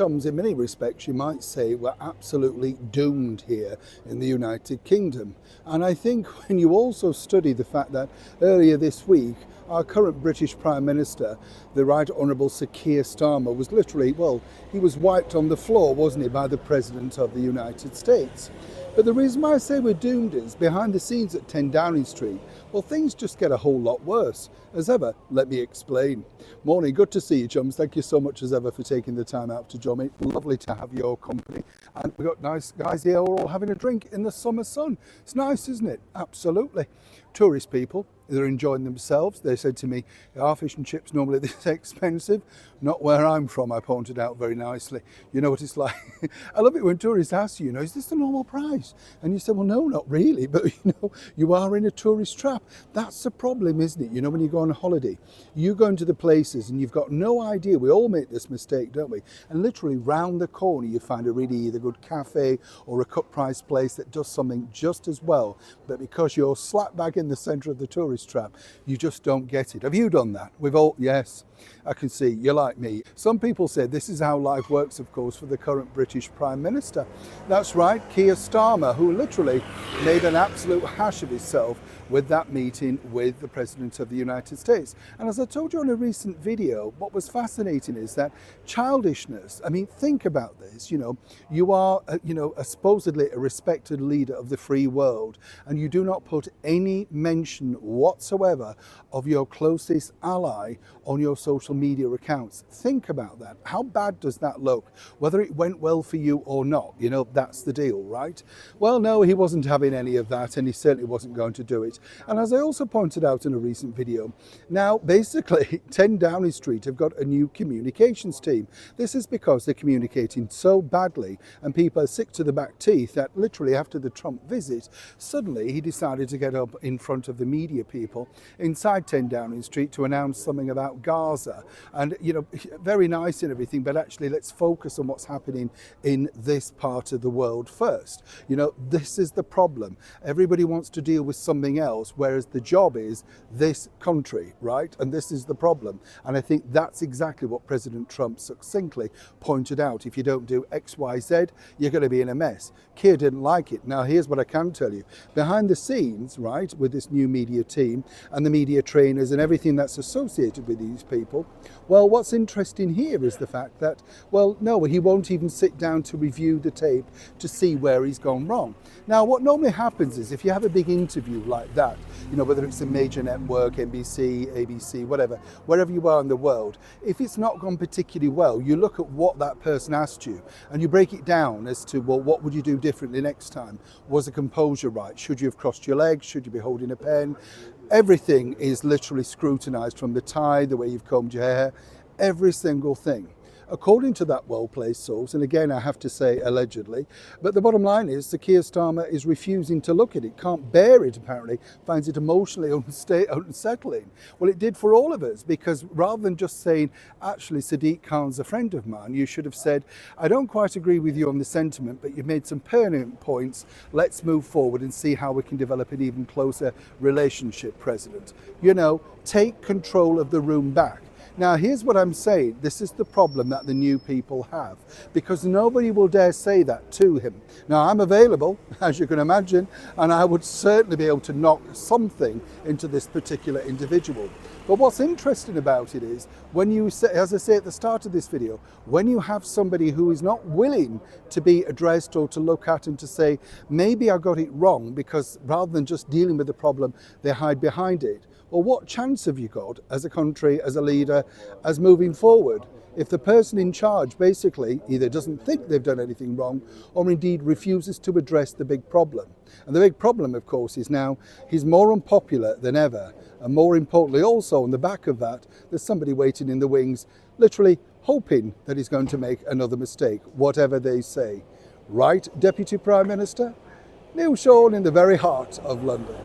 Chums, in many respects, you might say we're absolutely doomed here in the United Kingdom. And I think when you also study the fact that earlier this week, our current British Prime Minister, the Right Honourable Sir Keir Starmer, was literally, well, he was wiped on the floor, wasn't he, by the President of the United States. But the reason why I say we're doomed is behind the scenes at 10 Downing Street, well, things just get a whole lot worse. As ever, let me explain. Morning, good to see you, chums. Thank you so much as ever for taking the time out to join me. Lovely to have your company. And we've got nice guys here who are all having a drink in the summer sun. It's nice, isn't it? Absolutely. Tourist people, they're enjoying themselves. They said to me, our fish and chips normally this expensive. Not where I'm from, I pointed out very nicely. You know what it's like. I love it when tourists ask you, is this the normal price? And you say, well, no, not really. But, you are in a tourist trap. That's the problem, isn't it? When you go on a holiday, you go into the places and you've got no idea. We all make this mistake, don't we? And literally round the corner, you find a really either good cafe or a cut price place that does something just as well. But because you're slap bang in the centre of the tourist trap, you just don't get it. Have you done that? We've all, yes, I can see you're like me. Some people say this is how life works, of course, for the current British Prime Minister. That's right, Keir Starmer, who literally made an absolute hash of himself with that meeting with the President of the United States. And as I told you in a recent video, what was fascinating is that childishness. I mean, think about this, you are, supposedly a respected leader of the free world, and you do not put any mention whatsoever of your closest ally on your social media accounts. Think about that. How bad does that look? Whether it went well for you or not, that's the deal, right? Well, no, he wasn't having any of that, and he certainly wasn't going to do it. And as I also pointed out in a recent video, now basically 10 Downing Street have got a new communications team. This is because they're communicating so badly and people are sick to the back teeth that literally after the Trump visit, suddenly he decided to get up in front of the media people inside 10 Downing Street to announce something about Gaza. And, very nice and everything, but actually let's focus on what's happening in this part of the world first. This is the problem. Everybody wants to deal with something else, whereas the job is this country, right? And this is the problem. And I think that's exactly what President Trump succinctly pointed out. If you don't do X, Y, Z, you're going to be in a mess. Keir didn't like it. Now, here's what I can tell you. Behind the scenes, right, with this new media team and the media trainers and everything that's associated with these people, well, what's interesting here is the fact that, well, no, he won't even sit down to review the tape to see where he's gone wrong. Now, what normally happens is if you have a big interview like that, whether it's a major network, NBC, ABC, whatever, wherever you are in the world, if it's not gone particularly well, you look at what that person asked you and you break it down as to, well, what would you do differently next time? Was the composure right? Should you have crossed your legs? Should you be holding a pen? Everything is literally scrutinised, from the tie, the way you've combed your hair, every single thing. According to that well-placed source, and again I have to say allegedly, but the bottom line is Sir Keir Starmer is refusing to look at it, can't bear it apparently, finds it emotionally unsettling. Well, it did for all of us, because rather than just saying, actually Sadiq Khan's a friend of mine, you should have said, I don't quite agree with you on the sentiment, but you've made some pertinent points, let's move forward and see how we can develop an even closer relationship, President. Take control of the room back. Now, here's what I'm saying. This is the problem that the new people have, because nobody will dare say that to him. Now, I'm available, as you can imagine, and I would certainly be able to knock something into this particular individual. But what's interesting about it is, when you say, as I say at the start of this video, when you have somebody who is not willing to be addressed or to look at and to say, maybe I got it wrong, because rather than just dealing with the problem, they hide behind it. Well, what chance have you got as a country, as a leader, as moving forward? If the person in charge basically either doesn't think they've done anything wrong or indeed refuses to address the big problem. And the big problem, of course, is now he's more unpopular than ever. And more importantly, also on the back of that, there's somebody waiting in the wings, literally hoping that he's going to make another mistake, whatever they say. Right, Deputy Prime Minister? Neil Sean in the very heart of London.